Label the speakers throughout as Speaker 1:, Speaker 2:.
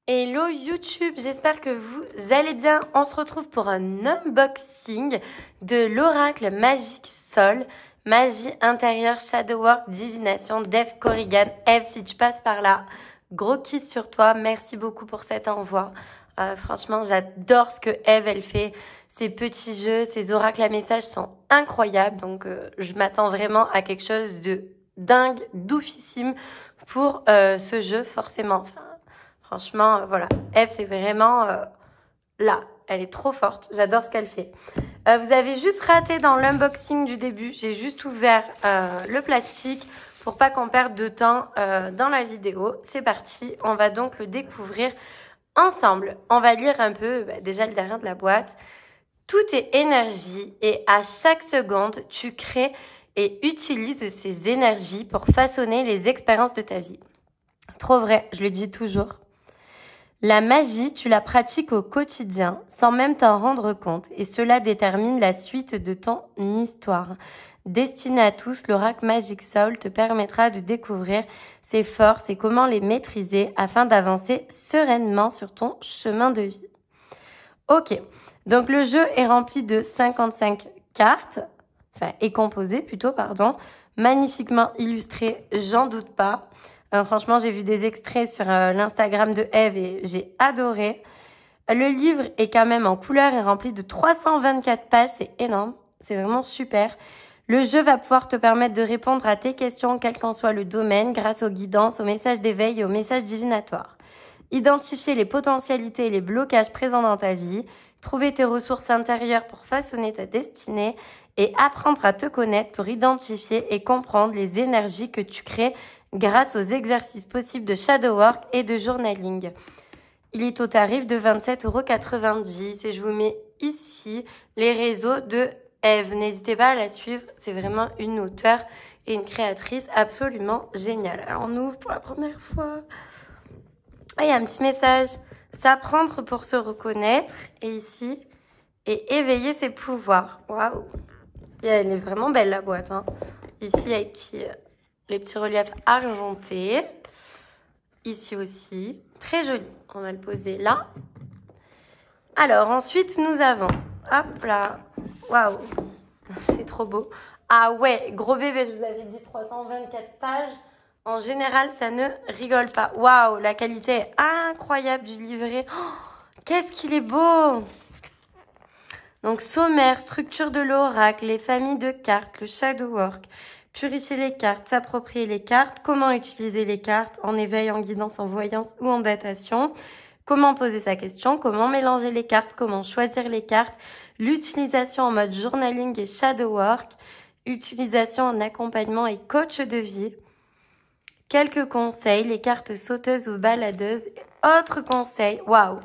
Speaker 1: Hello YouTube, j'espère que vous allez bien. On se retrouve pour un unboxing de l'oracle Magic Soul, magie intérieure, shadow work, divination d'Eve Corrigan. Eve, si tu passes par là, gros kiss sur toi. Merci beaucoup pour cet envoi. Franchement, j'adore ce que Eve, elle fait. Ses petits jeux, ses oracles à messages sont incroyables. Donc, je m'attends vraiment à quelque chose de dingue, d'oufissime pour ce jeu, forcément. Enfin, franchement, voilà. Eve, c'est vraiment là. Elle est trop forte. J'adore ce qu'elle fait. Vous avez juste raté dans l'unboxing du début. J'ai juste ouvert le plastique pour pas qu'on perde de temps dans la vidéo. C'est parti. On va donc le découvrir ensemble. On va lire un peu déjà le derrière de la boîte. Tout est énergie et à chaque seconde, tu crées et utilises ces énergies pour façonner les expériences de ta vie. Trop vrai, je le dis toujours. La magie, tu la pratiques au quotidien, sans même t'en rendre compte, et cela détermine la suite de ton histoire. Destiné à tous, l'oracle Magic Soul te permettra de découvrir ses forces et comment les maîtriser afin d'avancer sereinement sur ton chemin de vie. Ok, donc le jeu est rempli de 55 cartes, est composé plutôt, pardon, magnifiquement illustré, j'en doute pas. Franchement, j'ai vu des extraits sur l'Instagram de Eve et j'ai adoré. Le livre est quand même en couleur et rempli de 324 pages. C'est énorme. C'est vraiment super. Le jeu va pouvoir te permettre de répondre à tes questions, quel qu'en soit le domaine, grâce aux guidances, aux messages d'éveil et aux messages divinatoires. Identifier les potentialités et les blocages présents dans ta vie. Trouver tes ressources intérieures pour façonner ta destinée et apprendre à te connaître pour identifier et comprendre les énergies que tu crées grâce aux exercices possibles de shadow work et de journaling. Il est au tarif de 27,90 € et je vous mets ici les réseaux de Eve. N'hésitez pas à la suivre, c'est vraiment une auteure et une créatrice absolument géniale. Alors on ouvre pour la première fois. Ah, il y a un petit message. S'apprendre pour se reconnaître et ici, et éveiller ses pouvoirs. Waouh! Elle est vraiment belle la boîte. Hein. Ici, il y a les petits reliefs argentés. Ici aussi. Très joli. On va le poser là. Alors, ensuite, nous avons... Hop là. Waouh. C'est trop beau. Ah ouais, gros bébé, je vous avais dit 324 pages. En général, ça ne rigole pas. Waouh, la qualité est incroyable du livret. Oh, qu'est-ce qu'il est beau! Donc, sommaire, structure de l'oracle, les familles de cartes, le shadow work, purifier les cartes, s'approprier les cartes, comment utiliser les cartes en éveil, en guidance, en voyance ou en datation, comment poser sa question, comment mélanger les cartes, comment choisir les cartes, l'utilisation en mode journaling et shadow work, utilisation en accompagnement et coach de vie, quelques conseils, les cartes sauteuses ou baladeuses, autres conseils, waouh!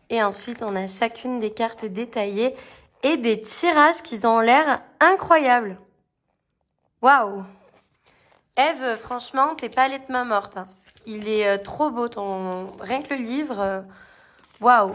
Speaker 1: Et ensuite, on a chacune des cartes détaillées et des tirages qui ont l'air incroyables. Waouh! Eve, franchement, t'es pas allée de main morte. Hein. Il est trop beau, rien que le livre. Waouh!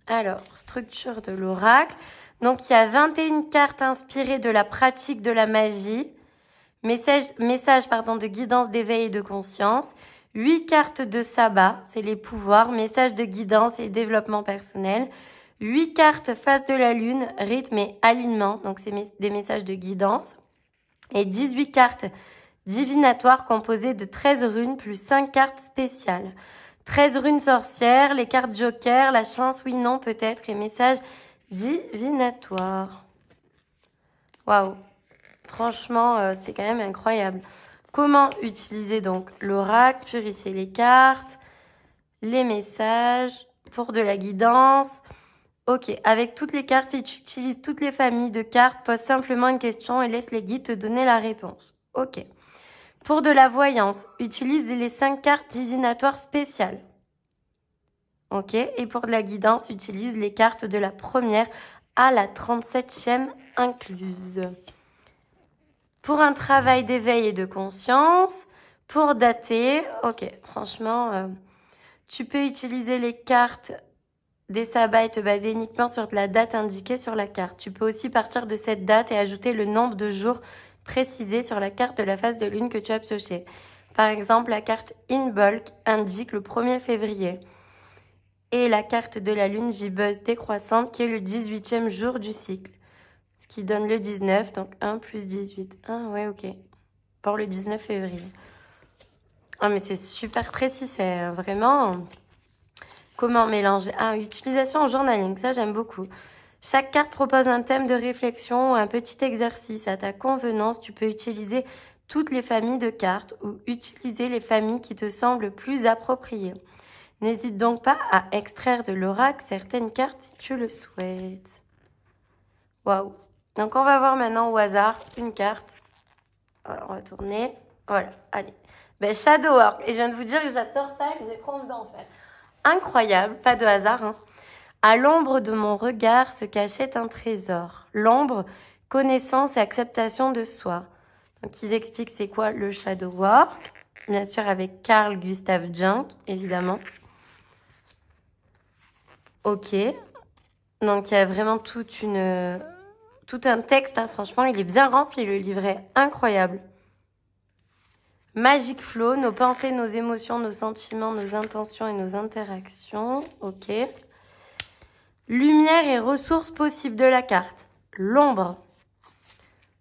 Speaker 1: Alors, structure de l'oracle. Donc, il y a 21 cartes inspirées de la pratique de la magie. Message de guidance, d'éveil et de conscience. 8 cartes de sabbat, c'est les pouvoirs, messages de guidance et développement personnel. 8 cartes face de la lune, rythme et alignement, donc c'est des messages de guidance. Et 18 cartes divinatoires composées de 13 runes plus 5 cartes spéciales. 13 runes sorcières, les cartes joker, la chance, oui, non, peut-être, et messages divinatoires. Waouh! Franchement, c'est quand même incroyable. Comment utiliser donc l'oracle, purifier les cartes, les messages, pour de la guidance. Ok, avec toutes les cartes, si tu utilises toutes les familles de cartes, pose simplement une question et laisse les guides te donner la réponse. Ok. Pour de la voyance, utilise les 5 cartes divinatoires spéciales. Ok, et pour de la guidance, utilise les cartes de la première à la 37e incluse. Pour un travail d'éveil et de conscience, pour dater, ok, franchement, tu peux utiliser les cartes des sabbats et te baser uniquement sur la date indiquée sur la carte. Tu peux aussi partir de cette date et ajouter le nombre de jours précisé sur la carte de la phase de lune que tu as pioché. Par exemple, la carte In Bulk indique le 1er février. Et la carte de la lune gibbeuse décroissante qui est le 18e jour du cycle. Ce qui donne le 19, donc 1 plus 18. Ah ouais, ok. Pour le 19 février. Ah mais c'est super précis, c'est vraiment... Comment mélanger? Ah, utilisation en journaling, ça j'aime beaucoup. Chaque carte propose un thème de réflexion ou un petit exercice. À ta convenance, tu peux utiliser toutes les familles de cartes ou utiliser les familles qui te semblent plus appropriées. N'hésite donc pas à extraire de l'oracle certaines cartes si tu le souhaites. Waouh! Donc on va voir maintenant au hasard une carte. Alors on va tourner. Voilà, allez. Ben, Shadow Work. Et je viens de vous dire que j'adore ça et que j'ai trop envie d'en faire. Incroyable, pas de hasard, hein. À l'ombre de mon regard se cachait un trésor. L'ombre, connaissance et acceptation de soi. Donc, ils expliquent c'est quoi le Shadow Work. Bien sûr, avec Carl Gustav Jung, évidemment. Ok. Donc, il y a vraiment tout un texte, hein. Franchement, il est bien rempli, le livret. Incroyable. Magic Flow, nos pensées, nos émotions, nos sentiments, nos intentions et nos interactions. Ok. Lumière et ressources possibles de la carte. L'ombre.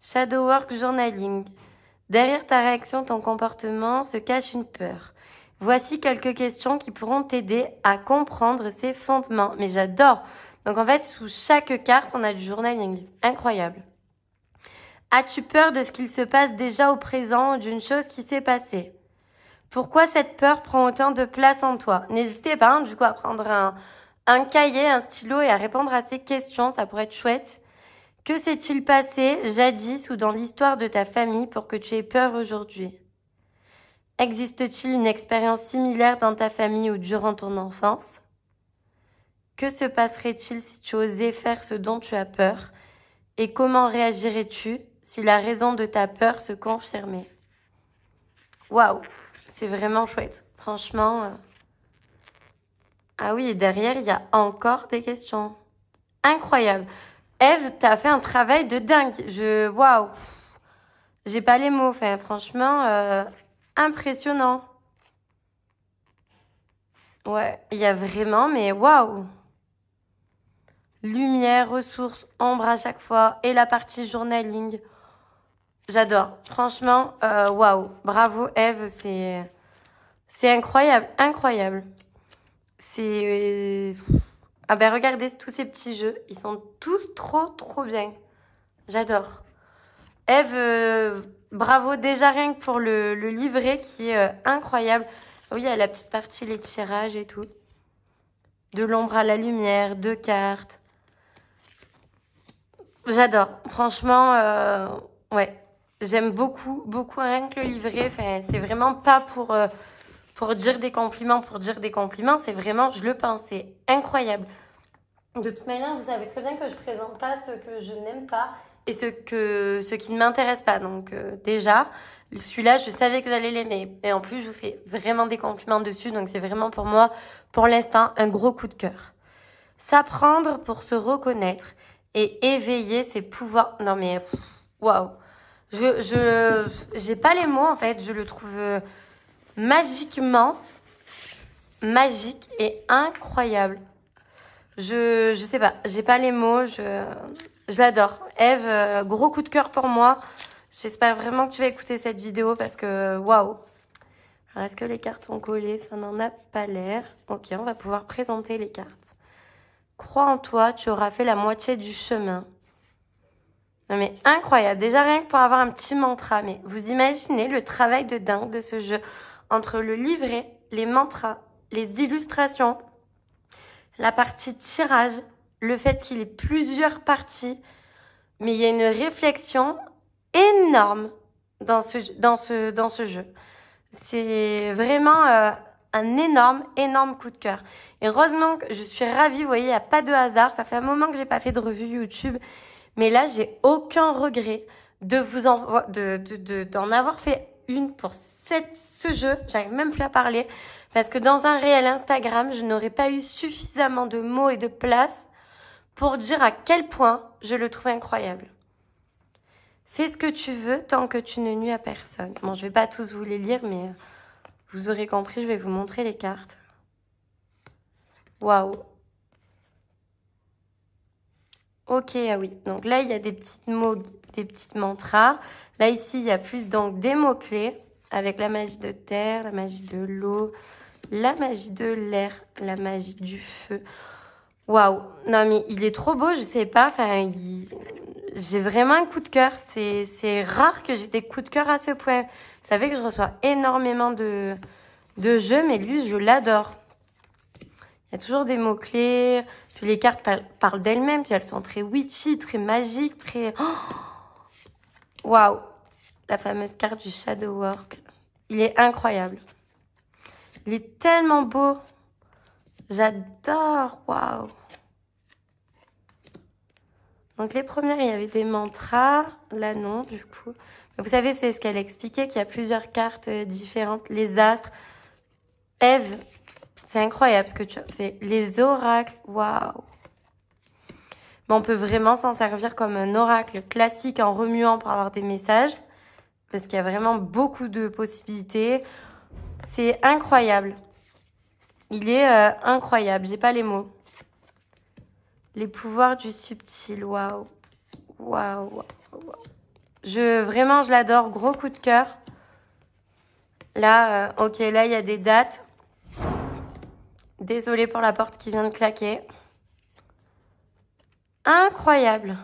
Speaker 1: Shadow Work Journaling. Derrière ta réaction, ton comportement se cache une peur. Voici quelques questions qui pourront t'aider à comprendre ses fondements. Mais j'adore. Donc en fait, sous chaque carte, on a du journaling. Incroyable. As-tu peur de ce qu'il se passe déjà au présent ou d'une chose qui s'est passée? Pourquoi cette peur prend autant de place en toi? N'hésitez pas, hein, du coup, à prendre un cahier, un stylo et à répondre à ces questions. Ça pourrait être chouette. Que s'est-il passé jadis ou dans l'histoire de ta famille pour que tu aies peur aujourd'hui? Existe-t-il une expérience similaire dans ta famille ou durant ton enfance? Que se passerait-il si tu osais faire ce dont tu as peur? Et comment réagirais-tu si la raison de ta peur se confirmait? Waouh, c'est vraiment chouette. Franchement. Ah oui, et derrière, il y a encore des questions. Incroyable. Eve, t'as fait un travail de dingue. Waouh. J'ai pas les mots. Enfin, franchement, impressionnant. Ouais, il y a vraiment, mais waouh. Lumière, ressources, ombre à chaque fois. Et la partie journaling. J'adore. Franchement, waouh. Bravo, Eve. C'est incroyable. Incroyable. Ah ben regardez tous ces petits jeux. Ils sont tous trop bien. J'adore. Eve, bravo déjà rien que pour le livret qui est incroyable. Oui, il y a la petite partie, les tirages et tout. De l'ombre à la lumière, 2 cartes. J'adore. Franchement, ouais. J'aime beaucoup rien que le livret. Enfin, c'est vraiment pas pour dire des compliments, c'est vraiment, je le pense, c'est incroyable. De toute manière, vous savez très bien que je présente pas ce que je n'aime pas et ce qui ne m'intéresse pas. Donc déjà, celui-là, je savais que j'allais l'aimer. Et en plus, je vous fais vraiment des compliments dessus. Donc c'est vraiment pour moi, pour l'instant, un gros coup de cœur. S'apprendre pour se reconnaître et éveiller ses pouvoirs. Non mais, waouh. J'ai pas les mots en fait. Je le trouve magiquement magique et incroyable. Je sais pas, j'ai pas les mots, je l'adore. Eve, gros coup de cœur pour moi. J'espère vraiment que tu vas écouter cette vidéo parce que waouh. Alors est-ce que les cartes sont collées? Ça n'en a pas l'air. Ok, on va pouvoir présenter les cartes. Crois en toi, tu auras fait la moitié du chemin. Non mais incroyable. Déjà rien que pour avoir un petit mantra. Mais vous imaginez le travail de dingue de ce jeu entre le livret, les mantras, les illustrations, la partie tirage, le fait qu'il y ait plusieurs parties, mais il y a une réflexion énorme dans ce jeu. C'est vraiment un énorme coup de cœur. Et heureusement que je suis ravie, vous voyez, il n'y a pas de hasard. Ça fait un moment que j'ai pas fait de revue YouTube, mais là, j'ai aucun regret d'en avoir fait une pour ce jeu. J'arrive même plus à parler. Parce que dans un réel Instagram, je n'aurais pas eu suffisamment de mots et de place pour dire à quel point je le trouve incroyable. Fais ce que tu veux tant que tu ne nuis à personne. Bon, je vais pas tous vous les lire, mais vous aurez compris, je vais vous montrer les cartes. Waouh. Ok, ah oui. Donc là, il y a des petites mots, des petites mantras. Là, ici, il y a plus donc des mots-clés avec la magie de terre, la magie de l'eau, la magie de l'air, la magie du feu. Waouh. Non, mais il est trop beau, je sais pas. Enfin, j'ai vraiment un coup de cœur. C'est rare que j'ai des coups de cœur à ce point. Vous savez que je reçois énormément de jeux, mais lui, je l'adore. Il y a toujours des mots-clés. Puis les cartes parlent d'elles-mêmes. Puis elles sont très witchy, très magiques, très... Waouh. La fameuse carte du Shadow Work. Il est incroyable. Il est tellement beau. J'adore. Waouh. Donc les premières, il y avait des mantras. Là, non, du coup. Mais vous savez, c'est ce qu'elle expliquait, qu'il y a plusieurs cartes différentes. Les astres. Ève. C'est incroyable ce que tu as fait. Les oracles, waouh. Mais on peut vraiment s'en servir comme un oracle classique en remuant pour avoir des messages. Parce qu'il y a vraiment beaucoup de possibilités. C'est incroyable. Il est incroyable. J'ai pas les mots. Les pouvoirs du subtil, waouh. Waouh, waouh. Vraiment, je l'adore. Gros coup de cœur. Là, ok, là, il y a des dates. Désolée pour la porte qui vient de claquer. Incroyable.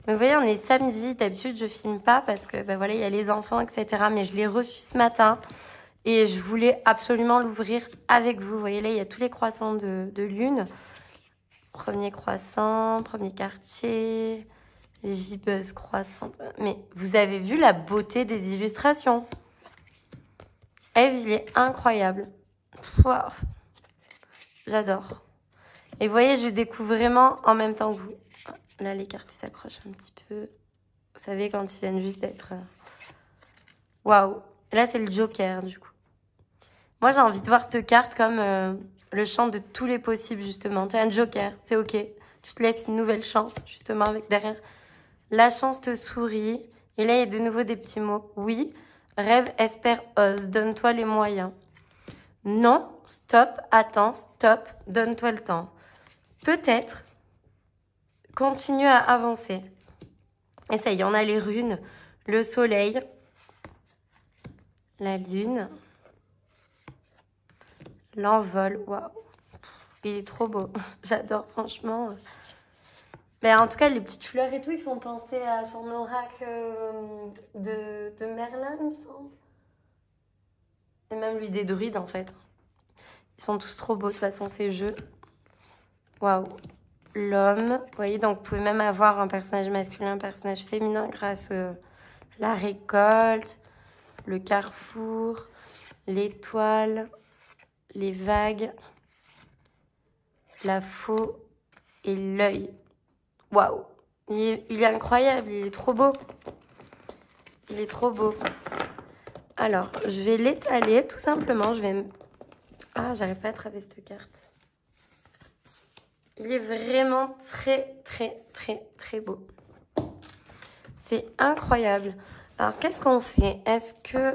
Speaker 1: Donc vous voyez, on est samedi. D'habitude, je filme pas parce que ben voilà, il y a les enfants, etc. Mais je l'ai reçu ce matin et je voulais absolument l'ouvrir avec vous. Vous voyez là, il y a tous les croissants de lune. Premier croissant, premier quartier, gibbeuse croissante. Mais vous avez vu la beauté des illustrations. Ève, il est incroyable. Wow. J'adore. Et vous voyez, je découvre vraiment en même temps que vous. Là, les cartes s'accrochent un petit peu. Vous savez, quand ils viennent juste d'être... Waouh. Là, c'est le Joker, du coup. Moi, j'ai envie de voir cette carte comme le champ de tous les possibles, justement. Tu es un Joker, c'est OK. Tu te laisses une nouvelle chance, justement, avec derrière. La chance te sourit. Et là, il y a de nouveau des petits mots. Oui, rêve, espère, ose. Donne-toi les moyens. Non, stop, attends, stop, donne-toi le temps. Peut-être, continue à avancer. Et ça y est, on a les runes, le soleil, la lune, l'envol. Waouh, il est trop beau. J'adore, franchement. Mais en tout cas, les petites fleurs et tout, ils font penser à son oracle de Merlin, il me semble. Et même lui des druides, en fait. Ils sont tous trop beaux, de toute façon, ces jeux. Waouh. L'homme. Vous voyez, donc vous pouvez même avoir un personnage masculin, un personnage féminin grâce à la récolte, le carrefour, l'étoile, les vagues, la faux et l'œil. Waouh. Il est incroyable, il est trop beau. Il est trop beau. Alors, je vais l'étaler tout simplement. Ah, j'arrive pas à attraper cette carte. Il est vraiment très, très, très, très beau. C'est incroyable. Alors, qu'est-ce qu'on fait? Est-ce que...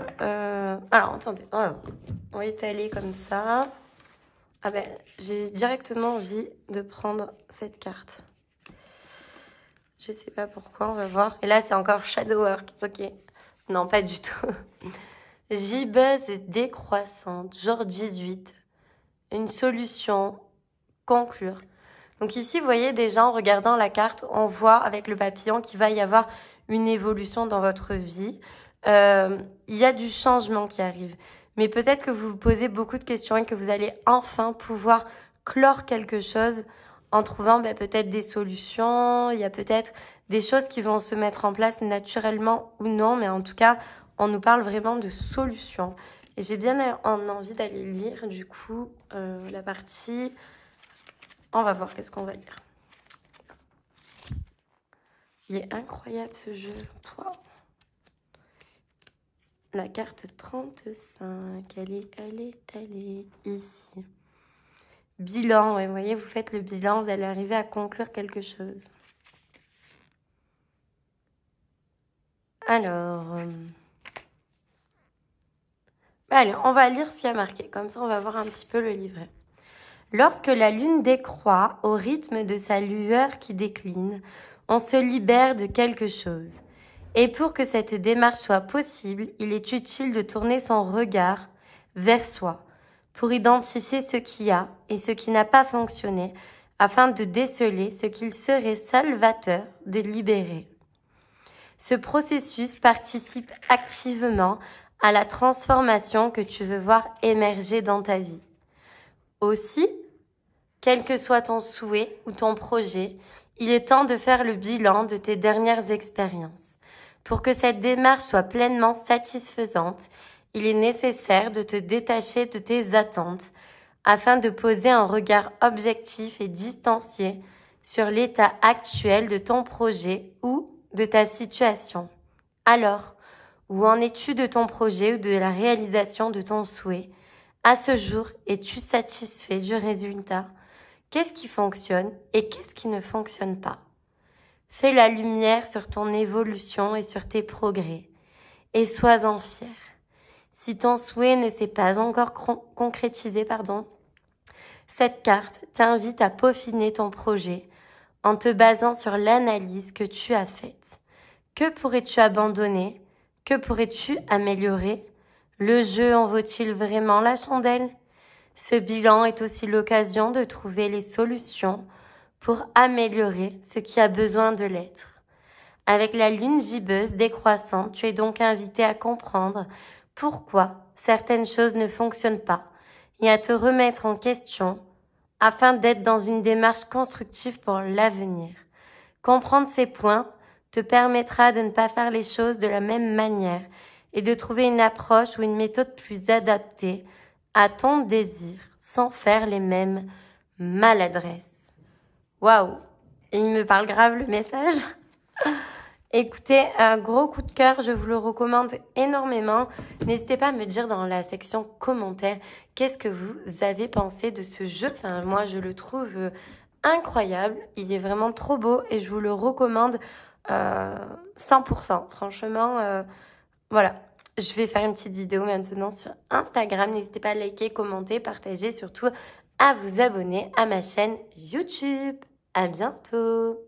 Speaker 1: Alors, attendez. On va étaler comme ça. Ah ben, j'ai directement envie de prendre cette carte. Je sais pas pourquoi, on va voir. Et là, c'est encore Shadow Work. Ok. Non, pas du tout. Gibbeuse et décroissante. Jour 18. Une solution. Conclure. Donc ici, vous voyez déjà en regardant la carte, on voit avec le papillon qu'il va y avoir une évolution dans votre vie. Il y a du changement qui arrive. Mais peut-être que vous vous posez beaucoup de questions et que vous allez enfin pouvoir clore quelque chose en trouvant peut-être des solutions. Il y a peut-être des choses qui vont se mettre en place naturellement ou non. Mais en tout cas, on nous parle vraiment de solutions. Et j'ai bien envie d'aller lire du coup la partie... On va voir qu'est-ce qu'on va lire. Il est incroyable ce jeu. Wow. La carte 35, elle est ici. Bilan, ouais, vous voyez, vous faites le bilan, vous allez arriver à conclure quelque chose. Alors, allez, on va lire ce qui a marqué. Comme ça, on va voir un petit peu le livret. Lorsque la lune décroît au rythme de sa lueur qui décline, on se libère de quelque chose. Et pour que cette démarche soit possible, il est utile de tourner son regard vers soi pour identifier ce qui a et ce qui n'a pas fonctionné afin de déceler ce qu'il serait salvateur de libérer. Ce processus participe activement à la transformation que tu veux voir émerger dans ta vie. Aussi, quel que soit ton souhait ou ton projet, il est temps de faire le bilan de tes dernières expériences. Pour que cette démarche soit pleinement satisfaisante, il est nécessaire de te détacher de tes attentes afin de poser un regard objectif et distancié sur l'état actuel de ton projet ou de ta situation. Alors, où en es-tu de ton projet ou de la réalisation de ton souhait? À ce jour, es-tu satisfait du résultat? Qu'est-ce qui fonctionne et qu'est-ce qui ne fonctionne pas? Fais la lumière sur ton évolution et sur tes progrès et sois-en fier. Si ton souhait ne s'est pas encore concrétisé, cette carte t'invite à peaufiner ton projet en te basant sur l'analyse que tu as faite. Que pourrais-tu abandonner? Que pourrais-tu améliorer? Le jeu en vaut-il vraiment la chandelle? Ce bilan est aussi l'occasion de trouver les solutions pour améliorer ce qui a besoin de l'être. Avec la lune gibbeuse décroissante, tu es donc invité à comprendre pourquoi certaines choses ne fonctionnent pas et à te remettre en question afin d'être dans une démarche constructive pour l'avenir. Comprendre ces points te permettra de ne pas faire les choses de la même manière et de trouver une approche ou une méthode plus adaptée à ton désir sans faire les mêmes maladresses. Waouh! Il me parle grave le message. Écoutez, un gros coup de cœur, je vous le recommande énormément. N'hésitez pas à me dire dans la section commentaires qu'est-ce que vous avez pensé de ce jeu. Enfin, moi, je le trouve incroyable. Il est vraiment trop beau et je vous le recommande 100%. Franchement, voilà. Je vais faire une petite vidéo maintenant sur Instagram. N'hésitez pas à liker, commenter, partager, surtout à vous abonner à ma chaîne YouTube. À bientôt!